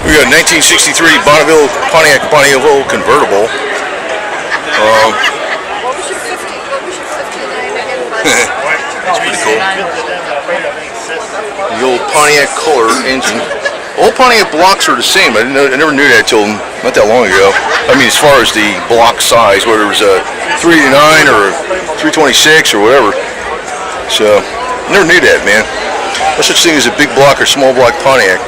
We got a 1963 Pontiac Bonneville Convertible. That's pretty cool. The old Pontiac color engine. All Pontiac blocks are the same. I never knew that till not that long ago. I mean, as far as the block size, whether it was a 389 or a 326 or whatever. So, never knew that, man. No such thing as a big block or small block Pontiac.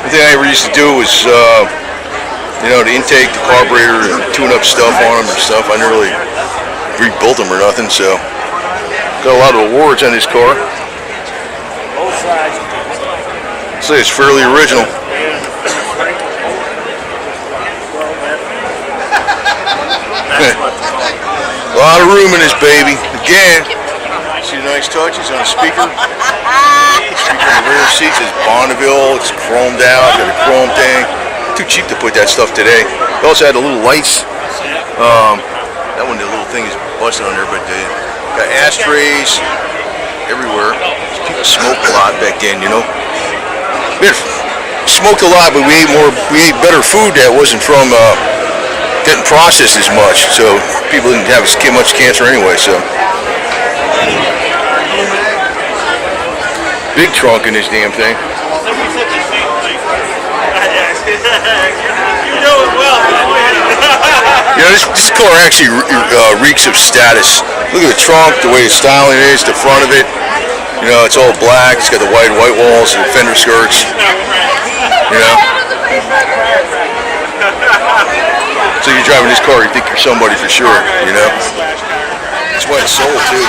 The thing I ever used to do was, you know, the intake, the carburetor, and tune up stuff on them and stuff. I never really rebuilt them or nothing, so got a lot of awards on this car. I'd say it's fairly original. A lot of room in this baby. Again, see the nice touches on the speaker. Speaker in the rear seats is Bonneville. It's chromed out. Got a chrome thing. Too cheap to put that stuff today. It also had the little lights. That one, the little thing is busted on there, but got ashtrays everywhere. People smoked a lot back then, you know. We smoked a lot, but we ate better food that wasn't from getting processed as much. So people didn't have as much cancer anyway. So big trunk in this damn thing. You know it well. You know, this car actually reeks of status. Look at the trunk, the way the styling is, the front of it. You know, it's all black. It's got the white walls and the fender skirts. You know. So you're driving this car, you think you're somebody for sure. You know. That's why it's sold too.